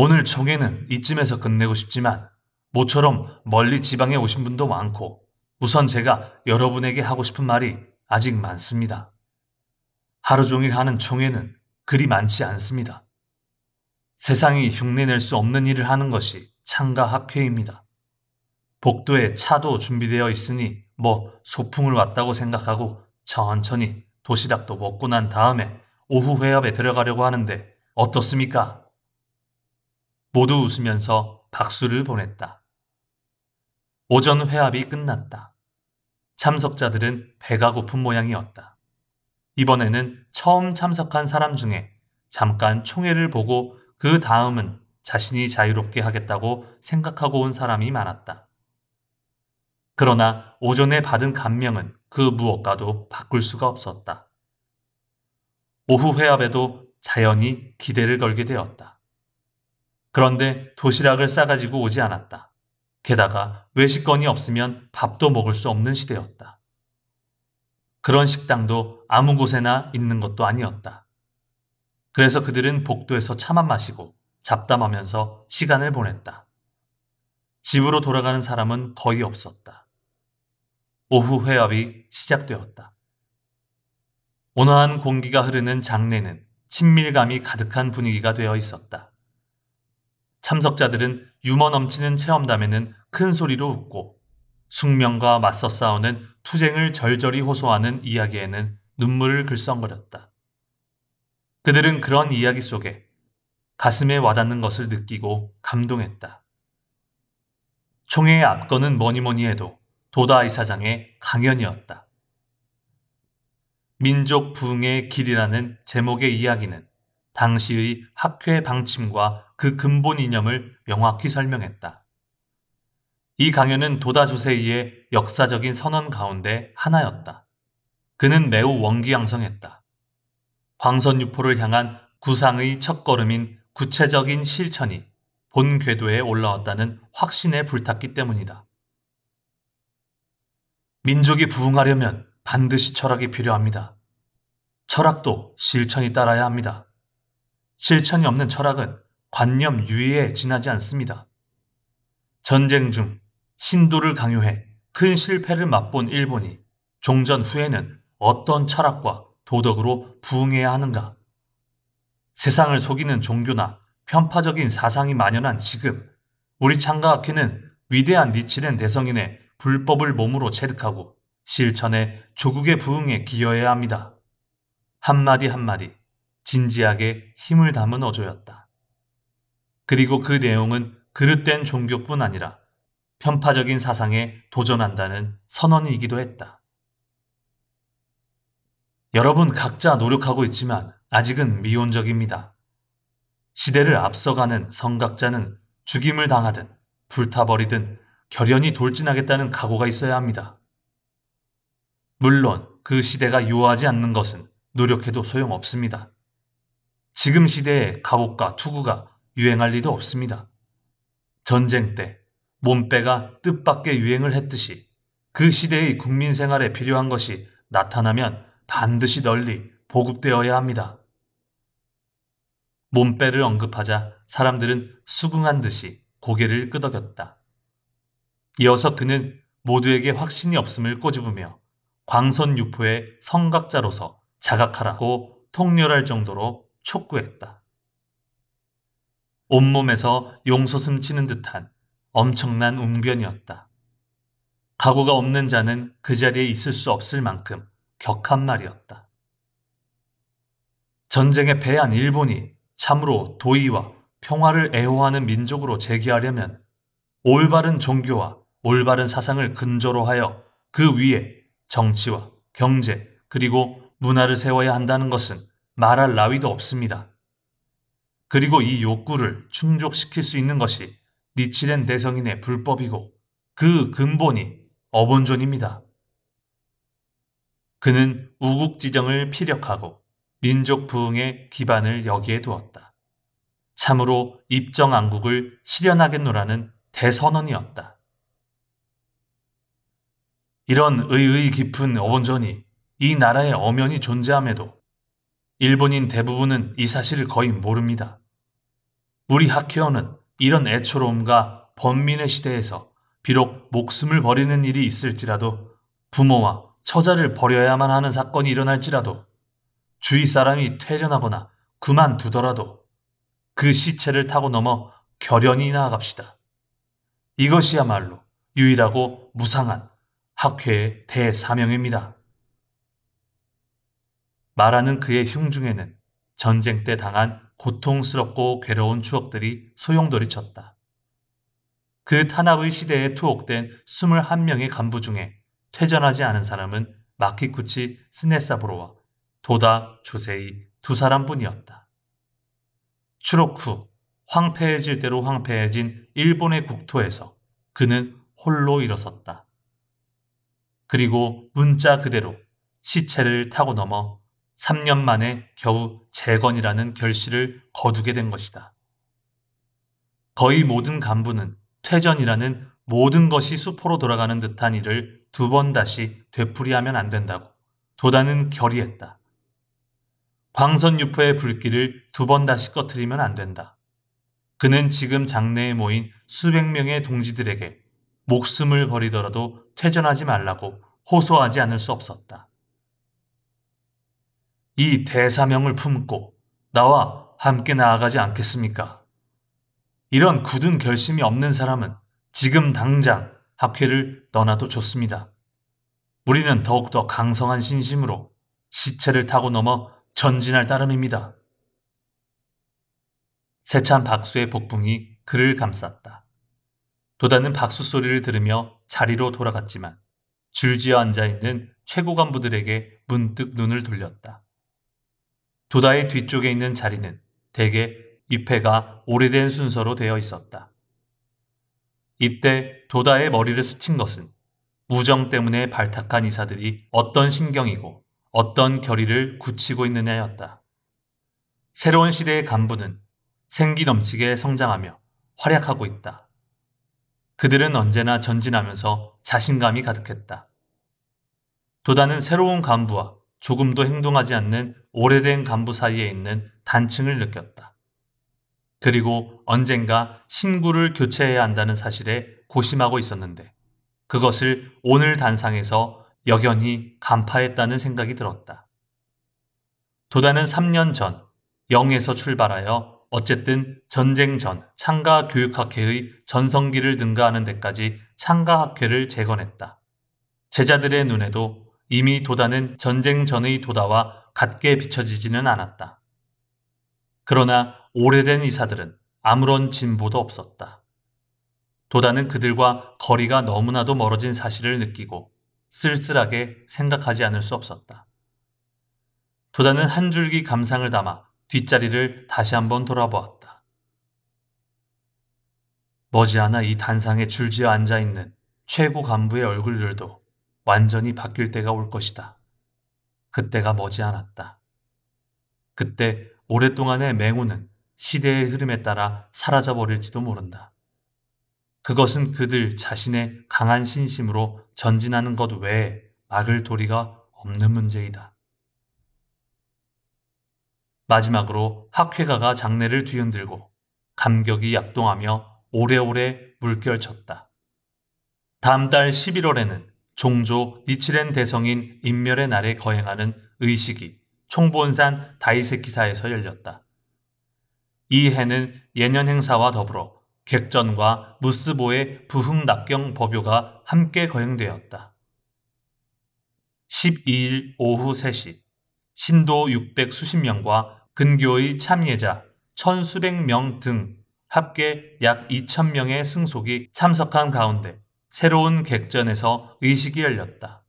오늘 총회는 이쯤에서 끝내고 싶지만 모처럼 멀리 지방에 오신 분도 많고 우선 제가 여러분에게 하고 싶은 말이 아직 많습니다. 하루 종일 하는 총회는 그리 많지 않습니다. 세상이 흉내낼 수 없는 일을 하는 것이 창가 학회입니다. 복도에 차도 준비되어 있으니 소풍을 왔다고 생각하고 천천히 도시락도 먹고 난 다음에 오후 회합에 들어가려고 하는데 어떻습니까? 모두 웃으면서 박수를 보냈다. 오전 회합이 끝났다. 참석자들은 배가 고픈 모양이었다. 이번에는 처음 참석한 사람 중에 잠깐 총회를 보고 그 다음은 자신이 자유롭게 하겠다고 생각하고 온 사람이 많았다. 그러나 오전에 받은 감명은 그 무엇과도 바꿀 수가 없었다. 오후 회합에도 자연히 기대를 걸게 되었다. 그런데 도시락을 싸가지고 오지 않았다. 게다가 외식권이 없으면 밥도 먹을 수 없는 시대였다. 그런 식당도 아무 곳에나 있는 것도 아니었다. 그래서 그들은 복도에서 차만 마시고 잡담하면서 시간을 보냈다. 집으로 돌아가는 사람은 거의 없었다. 오후 회합이 시작되었다. 온화한 공기가 흐르는 장내는 친밀감이 가득한 분위기가 되어 있었다. 참석자들은 유머 넘치는 체험담에는 큰 소리로 웃고 숙명과 맞서 싸우는 투쟁을 절절히 호소하는 이야기에는 눈물을 글썽거렸다. 그들은 그런 이야기 속에 가슴에 와닿는 것을 느끼고 감동했다. 총회의 앞건은 뭐니 해도 도다 이사장의 강연이었다. 민족 부흥의 길이라는 제목의 이야기는 당시의 학회 방침과 그 근본 이념을 명확히 설명했다. 이 강연은 도다 조세이의 역사적인 선언 가운데 하나였다. 그는 매우 원기양성했다. 광선유포를 향한 구상의 첫걸음인 구체적인 실천이 본 궤도에 올라왔다는 확신에 불탔기 때문이다. 민족이 부흥하려면 반드시 철학이 필요합니다. 철학도 실천이 따라야 합니다. 실천이 없는 철학은 관념 유예에 지나지 않습니다. 전쟁 중 신도를 강요해 큰 실패를 맛본 일본이 종전 후에는 어떤 철학과 도덕으로 부흥해야 하는가? 세상을 속이는 종교나 편파적인 사상이 만연한 지금 우리 창가학회는 위대한 니치렌 대성인의 불법을 몸으로 체득하고 실천해 조국의 부흥에 기여해야 합니다. 한마디 한마디 진지하게 힘을 담은 어조였다. 그리고 그 내용은 그릇된 종교뿐 아니라 편파적인 사상에 도전한다는 선언이기도 했다. 여러분 각자 노력하고 있지만 아직은 미온적입니다. 시대를 앞서가는 선각자는 죽임을 당하든 불타버리든 결연히 돌진하겠다는 각오가 있어야 합니다. 물론 그 시대가 요하지 않는 것은 노력해도 소용없습니다. 지금 시대에 갑옷과 투구가 유행할 리도 없습니다. 전쟁 때 몸빼가 뜻밖의 유행을 했듯이 그 시대의 국민 생활에 필요한 것이 나타나면 반드시 널리 보급되어야 합니다. 몸빼를 언급하자 사람들은 수긍한 듯이 고개를 끄덕였다. 이어서 그는 모두에게 확신이 없음을 꼬집으며 광선유포의 선각자로서 자각하라고 통렬할 정도로 촉구했다. 온몸에서 용솟음 치는 듯한 엄청난 웅변이었다. 각오가 없는 자는 그 자리에 있을 수 없을 만큼 격한 말이었다. 전쟁에 패한 일본이 참으로 도의와 평화를 애호하는 민족으로 재기하려면 올바른 종교와 올바른 사상을 근저로 하여 그 위에 정치와 경제 그리고 문화를 세워야 한다는 것은 말할 나위도 없습니다. 그리고 이 욕구를 충족시킬 수 있는 것이 니치렌 대성인의 불법이고 그 근본이 어본존입니다. 그는 우국지정을 피력하고 민족 부흥의 기반을 여기에 두었다. 참으로 입정안국을 실현하겠노라는 대선언이었다. 이런 의의 깊은 어본전이 이 나라에 엄연히 존재함에도 일본인 대부분은 이 사실을 거의 모릅니다. 우리 학회어는 이런 애초로움과 번민의 시대에서 비록 목숨을 버리는 일이 있을지라도 부모와 처자를 버려야만 하는 사건이 일어날지라도 주위 사람이 퇴전하거나 그만두더라도 그 시체를 타고 넘어 결연히 나아갑시다. 이것이야말로 유일하고 무상한 학회의 대사명입니다. 말하는 그의 흉중에는 전쟁 때 당한 고통스럽고 괴로운 추억들이 소용돌이쳤다. 그 탄압의 시대에 투옥된 21명의 간부 중에 퇴전하지 않은 사람은 마키쿠치 스네사부로와 도다 조세이 두 사람뿐이었다. 추록 후 황폐해질 대로 황폐해진 일본의 국토에서 그는 홀로 일어섰다. 그리고 문자 그대로 시체를 타고 넘어 3년 만에 겨우 재건이라는 결실을 거두게 된 것이다. 거의 모든 간부는 퇴전이라는 모든 것이 수포로 돌아가는 듯한 일을 두 번 다시 되풀이하면 안 된다고 도다는 결의했다. 광선유포의 불길을 두 번 다시 꺼트리면 안 된다. 그는 지금 장내에 모인 수백 명의 동지들에게 목숨을 버리더라도 퇴전하지 말라고 호소하지 않을 수 없었다. 이 대사명을 품고 나와 함께 나아가지 않겠습니까? 이런 굳은 결심이 없는 사람은 지금 당장 학회를 떠나도 좋습니다. 우리는 더욱더 강성한 신심으로 시체를 타고 넘어 전진할 따름입니다. 세찬 박수의 복붕이 그를 감쌌다. 도다는 박수 소리를 들으며 자리로 돌아갔지만 줄지어 앉아있는 최고 간부들에게 문득 눈을 돌렸다. 도다의 뒤쪽에 있는 자리는 대개 잎회가 오래된 순서로 되어 있었다. 이때 도다의 머리를 스친 것은 우정 때문에 발탁한 이사들이 어떤 심경이고 어떤 결의를 굳히고 있느냐였다. 새로운 시대의 간부는 생기 넘치게 성장하며 활약하고 있다. 그들은 언제나 전진하면서 자신감이 가득했다. 도다는 새로운 간부와 조금도 행동하지 않는 오래된 간부 사이에 있는 단층을 느꼈다. 그리고 언젠가 신구를 교체해야 한다는 사실에 고심하고 있었는데 그것을 오늘 단상에서 역연히 간파했다는 생각이 들었다. 도다는 3년 전 영에서 출발하여 어쨌든 전쟁 전 창가교육학회의 전성기를 능가하는 데까지 창가학회를 재건했다. 제자들의 눈에도 이미 도다는 전쟁 전의 도다와 같게 비춰지지는 않았다. 그러나 오래된 이사들은 아무런 진보도 없었다. 도다는 그들과 거리가 너무나도 멀어진 사실을 느끼고 쓸쓸하게 생각하지 않을 수 없었다. 도다는 한 줄기 감상을 담아 뒷자리를 다시 한번 돌아보았다. 머지않아 이 단상에 줄지어 앉아있는 최고 간부의 얼굴들도 완전히 바뀔 때가 올 것이다. 그때가 머지않았다. 그때 오랫동안의 맹우는 시대의 흐름에 따라 사라져버릴지도 모른다. 그것은 그들 자신의 강한 신심으로 전진하는 것 외에 막을 도리가 없는 문제이다. 마지막으로 학회가가 장례를 뒤흔들고 감격이 약동하며 오래오래 물결쳤다. 다음 달 11월에는 종조 니치렌 대성인 인멸의 날에 거행하는 의식이 총본산 다이세키사에서 열렸다. 이 해는 예년 행사와 더불어 객전과 무스보의 부흥낙경 법요가 함께 거행되었다. 12일 오후 3시 신도 600 수십 명과 근교의 참예자 1,수백 명 등 합계 약 2,000명의 승속이 참석한 가운데 새로운 객전에서 의식이 열렸다.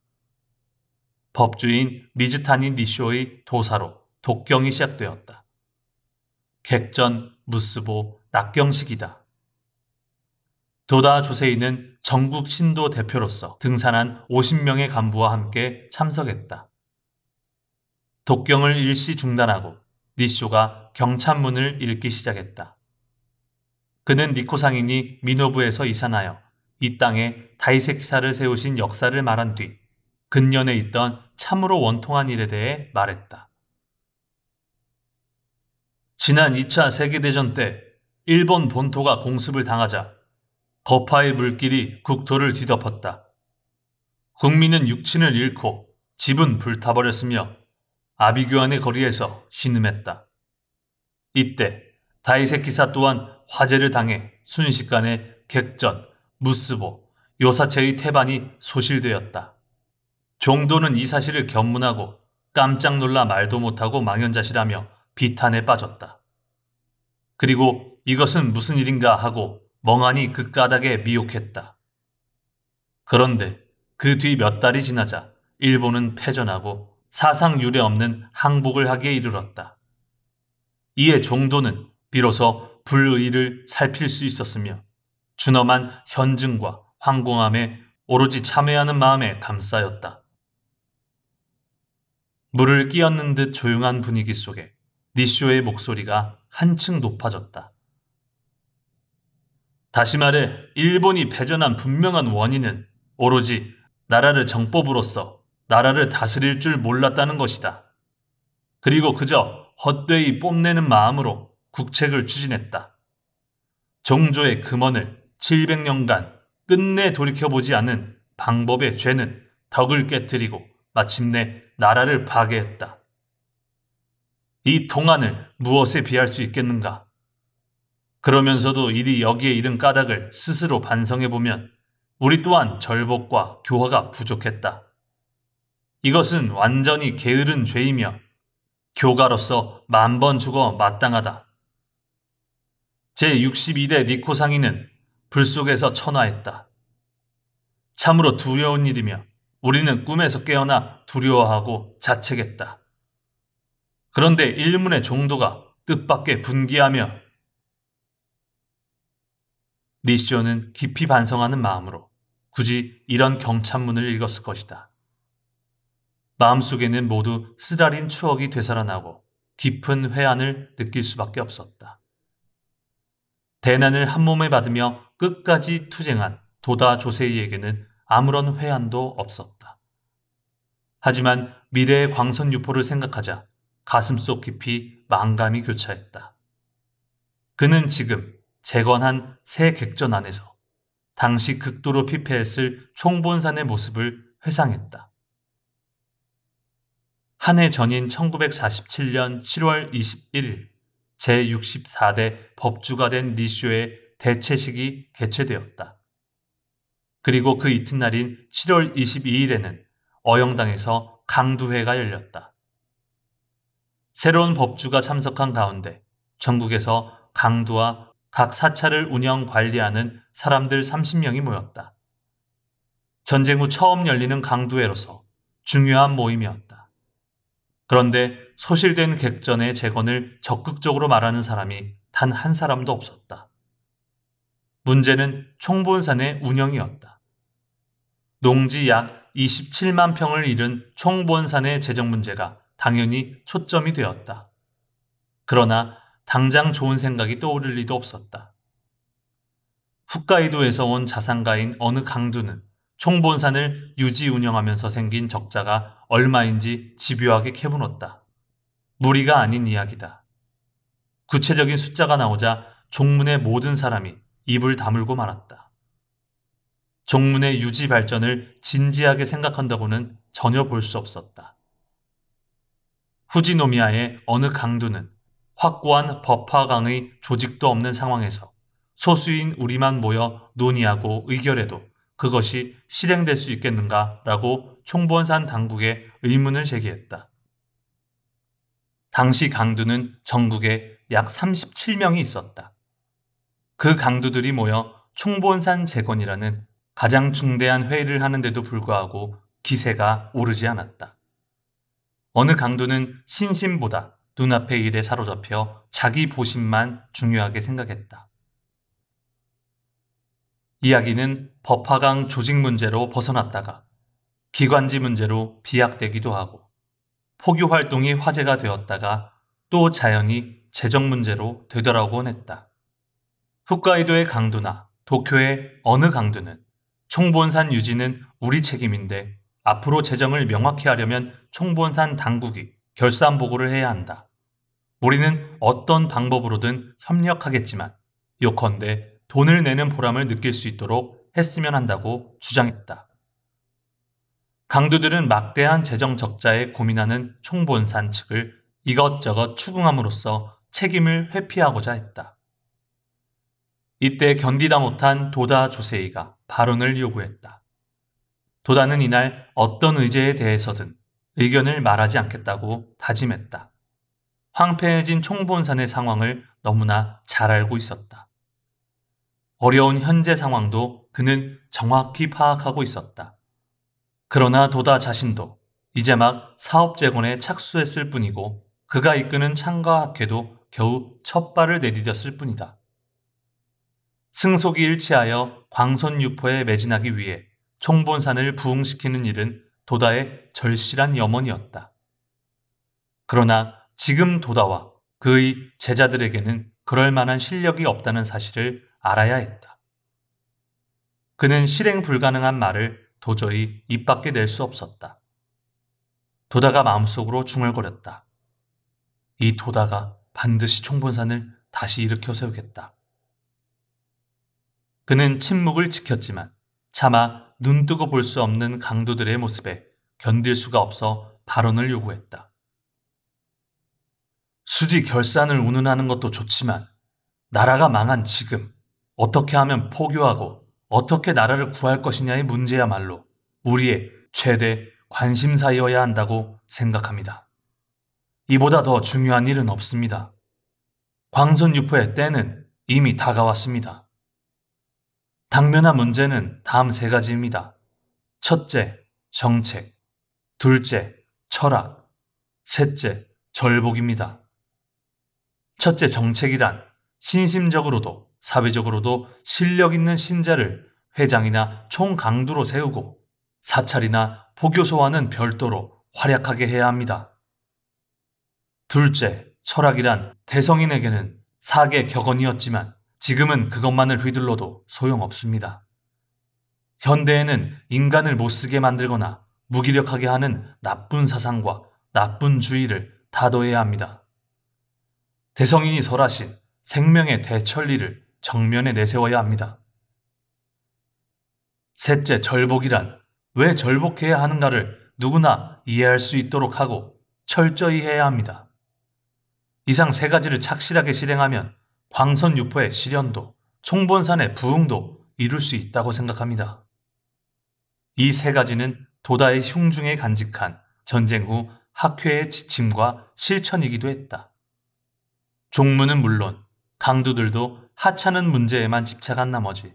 법주인 미즈타니 니쇼의 도사로 독경이 시작되었다. 객전, 무스보, 낙경식이다. 도다 조세이는 전국 신도 대표로서 등산한 50명의 간부와 함께 참석했다. 독경을 일시 중단하고 니쇼가 경찬문을 읽기 시작했다. 그는 니코상인이 미노부에서 이산하여 이 땅에 다이세키사를 세우신 역사를 말한 뒤 근년에 있던 참으로 원통한 일에 대해 말했다. 지난 2차 세계대전 때 일본 본토가 공습을 당하자 거파의 물길이 국토를 뒤덮었다. 국민은 육친을 잃고 집은 불타버렸으며 아비규환의 거리에서 신음했다. 이때 다이세키사 또한 화재를 당해 순식간에 객전, 무스보, 요사체의 태반이 소실되었다. 종도는 이 사실을 견문하고 깜짝 놀라 말도 못하고 망연자실하며 비탄에 빠졌다. 그리고 이것은 무슨 일인가 하고 멍하니 그 까닭에 미혹했다. 그런데 그 뒤 몇 달이 지나자 일본은 패전하고 사상 유례 없는 항복을 하기에 이르렀다. 이에 종도는 비로소 불의를 살필 수 있었으며 준엄한 현증과 황공함에 오로지 참회하는 마음에 감싸였다. 물을 끼얹는 듯 조용한 분위기 속에 니쇼의 목소리가 한층 높아졌다. 다시 말해 일본이 패전한 분명한 원인은 오로지 나라를 정법으로써 나라를 다스릴 줄 몰랐다는 것이다. 그리고 그저 헛되이 뽐내는 마음으로 국책을 추진했다. 종조의 금원을 700년간 끝내 돌이켜보지 않은 방법의 죄는 덕을 깨뜨리고 마침내 나라를 파괴했다. 이 통한을 무엇에 비할 수 있겠는가? 그러면서도 일이 여기에 이른 까닭을 스스로 반성해보면 우리 또한 절복과 교화가 부족했다. 이것은 완전히 게으른 죄이며 교가로서 10,000번 죽어 마땅하다. 제62대 니코상인은 불 속에서 천하했다. 참으로 두려운 일이며 우리는 꿈에서 깨어나 두려워하고 자책했다. 그런데 일문의 종도가 뜻밖의 분기하며 니쇼는 깊이 반성하는 마음으로 굳이 이런 경찬문을 읽었을 것이다. 마음속에는 모두 쓰라린 추억이 되살아나고 깊은 회한을 느낄 수밖에 없었다. 대난을 한몸에 받으며 끝까지 투쟁한 도다 조세이에게는 아무런 회한도 없었다. 하지만 미래의 광선 유포를 생각하자 가슴속 깊이 망감이 교차했다. 그는 지금 재건한 새 객전 안에서 당시 극도로 피폐했을 총본산의 모습을 회상했다. 한 해 전인 1947년 7월 21일 제64대 법주가 된 니쇼의 대체식이 개최되었다. 그리고 그 이튿날인 7월 22일에는 어영당에서 강두회가 열렸다. 새로운 법주가 참석한 가운데 전국에서 강두와 각 사찰을 운영 관리하는 사람들 30명이 모였다. 전쟁 후 처음 열리는 강두회로서 중요한 모임이었다. 그런데 소실된 객전의 재건을 적극적으로 말하는 사람이 단 한 사람도 없었다. 문제는 총본산의 운영이었다. 농지 약 27만 평을 잃은 총본산의 재정 문제가 당연히 초점이 되었다. 그러나 당장 좋은 생각이 떠오를 리도 없었다. 홋카이도에서 온 자산가인 어느 강두는 총본산을 유지 운영하면서 생긴 적자가 얼마인지 집요하게 캐묻었다. 무리가 아닌 이야기다. 구체적인 숫자가 나오자 종문의 모든 사람이 입을 다물고 말았다. 종문의 유지 발전을 진지하게 생각한다고는 전혀 볼 수 없었다. 후지노미아의 어느 강두는 확고한 법화강의 조직도 없는 상황에서 소수인 우리만 모여 논의하고 의결해도 그것이 실행될 수 있겠는가라고 총본산 당국에 의문을 제기했다. 당시 강두는 전국에 약 37명이 있었다. 그 강두들이 모여 총본산 재건이라는 가장 중대한 회의를 하는데도 불구하고 기세가 오르지 않았다. 어느 강두는 신심보다 눈앞의 일에 사로잡혀 자기 보신만 중요하게 생각했다. 이야기는 법화강 조직 문제로 벗어났다가 기관지 문제로 비약되기도 하고 포교 활동이 화제가 되었다가 또 자연히 재정 문제로 되돌아오곤 했다. 홋카이도의 강두나 도쿄의 어느 강두는 총본산 유지는 우리 책임인데 앞으로 재정을 명확히 하려면 총본산 당국이 결산 보고를 해야 한다. 우리는 어떤 방법으로든 협력하겠지만 요컨대 돈을 내는 보람을 느낄 수 있도록 했으면 한다고 주장했다. 강두들은 막대한 재정 적자에 고민하는 총본산 측을 이것저것 추궁함으로써 책임을 회피하고자 했다. 이때 견디다 못한 도다 조세이가 발언을 요구했다. 도다는 이날 어떤 의제에 대해서든 의견을 말하지 않겠다고 다짐했다. 황폐해진 총본산의 상황을 너무나 잘 알고 있었다. 어려운 현재 상황도 그는 정확히 파악하고 있었다. 그러나 도다 자신도 이제 막 사업 재건에 착수했을 뿐이고 그가 이끄는 창가 학회도 겨우 첫 발을 내디뎠을 뿐이다. 승속이 일치하여 광선유포에 매진하기 위해 총본산을 부흥시키는 일은 도다의 절실한 염원이었다. 그러나 지금 도다와 그의 제자들에게는 그럴 만한 실력이 없다는 사실을 알아야 했다. 그는 실행 불가능한 말을 도저히 입 밖에 낼 수 없었다. 도다가 마음속으로 중얼거렸다. 이 도다가 반드시 총본산을 다시 일으켜 세우겠다. 그는 침묵을 지켰지만 차마 눈뜨고 볼 수 없는 강도들의 모습에 견딜 수가 없어 발언을 요구했다. 수지 결산을 운운하는 것도 좋지만 나라가 망한 지금 어떻게 하면 포교하고 어떻게 나라를 구할 것이냐의 문제야말로 우리의 최대 관심사여야 한다고 생각합니다. 이보다 더 중요한 일은 없습니다. 광선유포의 때는 이미 다가왔습니다. 당면한 문제는 다음 세 가지입니다. 첫째, 정책. 둘째, 철학. 셋째, 절복입니다. 첫째, 정책이란 신심적으로도 사회적으로도 실력 있는 신자를 회장이나 총강두로 세우고 사찰이나 포교소와는 별도로 활약하게 해야 합니다. 둘째, 철학이란 대성인에게는 사계 격언이었지만 지금은 그것만을 휘둘러도 소용없습니다. 현대에는 인간을 못쓰게 만들거나 무기력하게 하는 나쁜 사상과 나쁜 주의를 다뤄야 합니다. 대성인이 설하신 생명의 대천리를 정면에 내세워야 합니다. 셋째, 절복이란 왜 절복해야 하는가를 누구나 이해할 수 있도록 하고 철저히 해야 합니다. 이상 세 가지를 착실하게 실행하면 광선유포의 실현도, 총본산의 부흥도 이룰 수 있다고 생각합니다. 이 세 가지는 도다의 흉중에 간직한 전쟁 후 학회의 지침과 실천이기도 했다. 종무는 물론 강두들도 하찮은 문제에만 집착한 나머지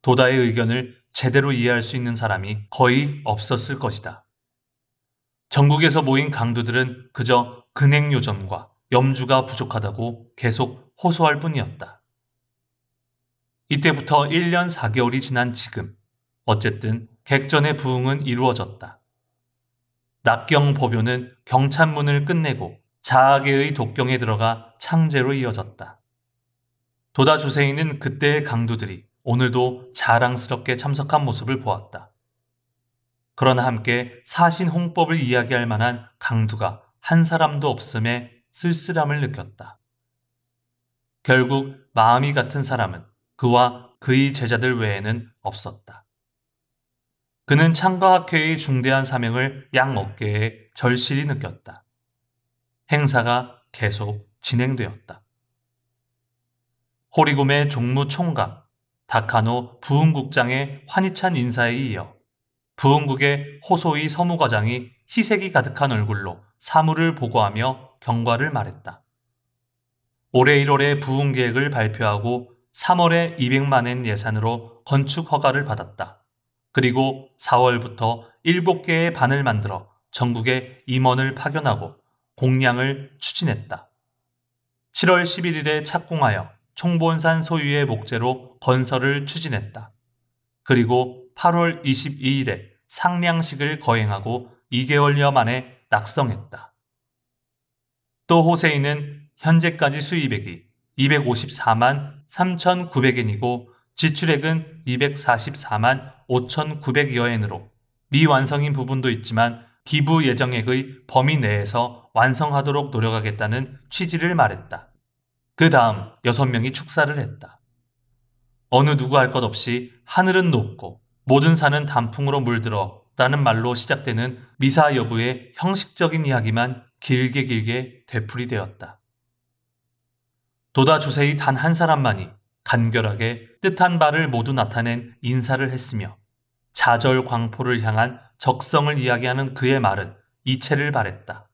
도다의 의견을 제대로 이해할 수 있는 사람이 거의 없었을 것이다. 전국에서 모인 강도들은 그저 근행요점과 염주가 부족하다고 계속 호소할 뿐이었다. 이때부터 1년 4개월이 지난 지금, 어쨌든 객전의 부흥은 이루어졌다. 낙경 보묘는 경찬문을 끝내고 자아계의 독경에 들어가 창제로 이어졌다. 도다 조세이는 그때의 강도들이 오늘도 자랑스럽게 참석한 모습을 보았다. 그러나 함께 사신 홍법을 이야기할 만한 강두가 한 사람도 없음에 쓸쓸함을 느꼈다. 결국 마음이 같은 사람은 그와 그의 제자들 외에는 없었다. 그는 창가학회의 중대한 사명을 양 어깨에 절실히 느꼈다. 행사가 계속 진행되었다. 호리곰의 종무총감, 다카노 부흥국장의 환희찬 인사에 이어 부흥국의 호소의 서무과장이 희색이 가득한 얼굴로 사물을 보고하며 경과를 말했다. 올해 1월에 부흥 계획을 발표하고 3월에 200만엔 예산으로 건축 허가를 받았다. 그리고 4월부터 7개의 반을 만들어 전국에 임원을 파견하고 공량을 추진했다. 7월 11일에 착공하여 총본산 소유의 목재로 건설을 추진했다. 그리고 8월 22일에 상량식을 거행하고 2개월여 만에 낙성했다. 또 호세이는 현재까지 수입액이 254만 3,900엔이고 지출액은 244만 5,900여엔으로 미완성인 부분도 있지만 기부 예정액의 범위 내에서 완성하도록 노력하겠다는 취지를 말했다. 그 다음 6명이 축사를 했다. 어느 누구 할 것 없이 하늘은 높고 모든 산은 단풍으로 물들어 라는 말로 시작되는 미사 여부의 형식적인 이야기만 길게 되풀이되었다. 도다 조세이 단 한 사람만이 간결하게 뜻한 바를 모두 나타낸 인사를 했으며 자절 광포를 향한 적성을 이야기하는 그의 말은 이체를 발했다.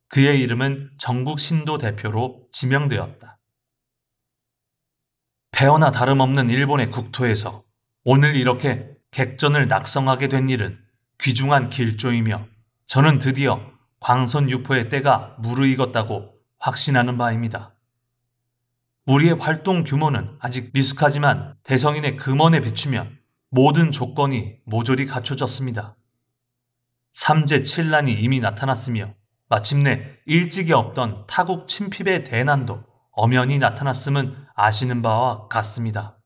그의 이름은 전국 신도 대표로 지명되었다. 폐허나 다름없는 일본의 국토에서 오늘 이렇게 객전을 낙성하게 된 일은 귀중한 길조이며 저는 드디어 광선 유포의 때가 무르익었다고 확신하는 바입니다. 우리의 활동 규모는 아직 미숙하지만 대성인의 금원에 비추면 모든 조건이 모조리 갖춰졌습니다. 삼재 칠난이 이미 나타났으며 마침내 일찍이 없던 타국 침핍의 대난도 엄연히 나타났음은 아시는 바와 같습니다.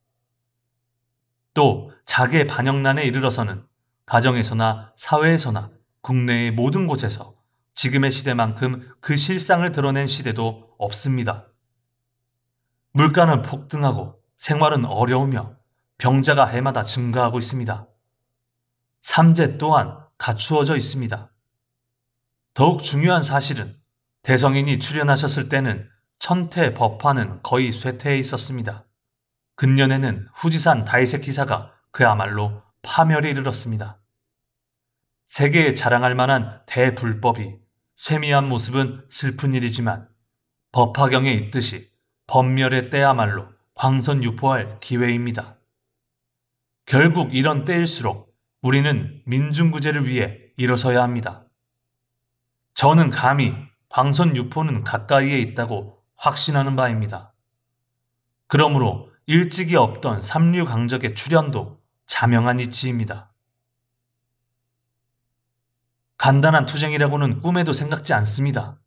또 자계 반역난에 이르러서는 가정에서나 사회에서나 국내의 모든 곳에서 지금의 시대만큼 그 실상을 드러낸 시대도 없습니다. 물가는 폭등하고 생활은 어려우며 병자가 해마다 증가하고 있습니다. 삼재 또한 갖추어져 있습니다. 더욱 중요한 사실은 대성인이 출연하셨을 때는 천태 법화는 거의 쇠퇴해 있었습니다. 근년에는 후지산 다이세키사가 그야말로 파멸에 이르렀습니다. 세계에 자랑할 만한 대불법이 쇠미한 모습은 슬픈 일이지만 법화경에 있듯이 법멸의 때야말로 광선유포할 기회입니다. 결국 이런 때일수록 우리는 민중구제를 위해 일어서야 합니다. 저는 감히 광선유포는 가까이에 있다고 확신하는 바입니다. 그러므로 일찍이 없던 삼류강적의 출현도 자명한 이치입니다. 간단한 투쟁이라고는 꿈에도 생각지 않습니다.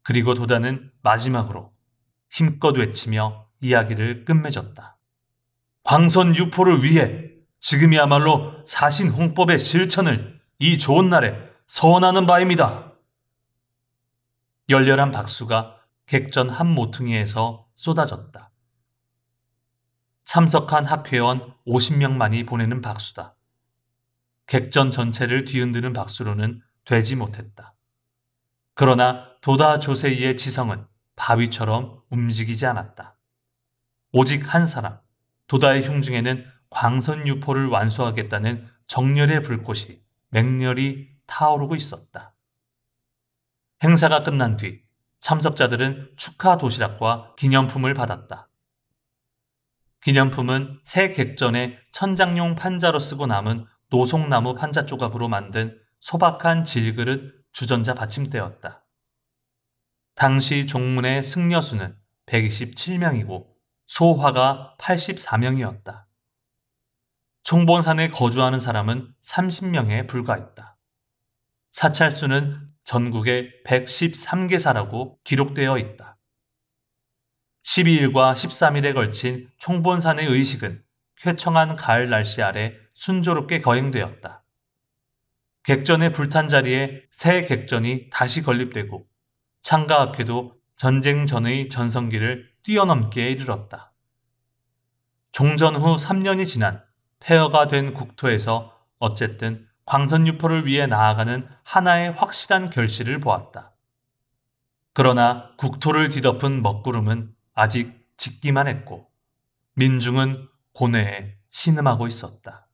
그리고 도다는 마지막으로 힘껏 외치며 이야기를 끝맺었다. 광선유포를 위해 지금이야말로 사신 홍법의 실천을 이 좋은 날에 서원하는 바입니다. 열렬한 박수가 객전 한 모퉁이에서 쏟아졌다. 참석한 학회원 50명만이 보내는 박수다. 객전 전체를 뒤흔드는 박수로는 되지 못했다. 그러나 도다 조세이의 지성은 바위처럼 움직이지 않았다. 오직 한 사람, 도다의 흉중에는 광선유포를 완수하겠다는 정열의 불꽃이 맹렬히 타오르고 있었다. 행사가 끝난 뒤 참석자들은 축하 도시락과 기념품을 받았다. 기념품은 새 객전에 천장용 판자로 쓰고 남은 노송나무 판자 조각으로 만든 소박한 질그릇 주전자 받침대였다. 당시 종문의 승려수는 127명이고 소화가 84명이었다. 총본산에 거주하는 사람은 30명에 불과했다. 사찰수는 전국에 113개사라고 기록되어 있다. 12일과 13일에 걸친 총본산의 의식은 쾌청한 가을 날씨 아래 순조롭게 거행되었다. 객전의 불탄 자리에 새 객전이 다시 건립되고 창가악회도 전쟁 전의 전성기를 뛰어넘기에 이르렀다. 종전 후 3년이 지난 폐허가 된 국토에서 어쨌든 광선유포를 위해 나아가는 하나의 확실한 결실을 보았다. 그러나 국토를 뒤덮은 먹구름은 아직 짙기만 했고 민중은 고뇌에 신음하고 있었다.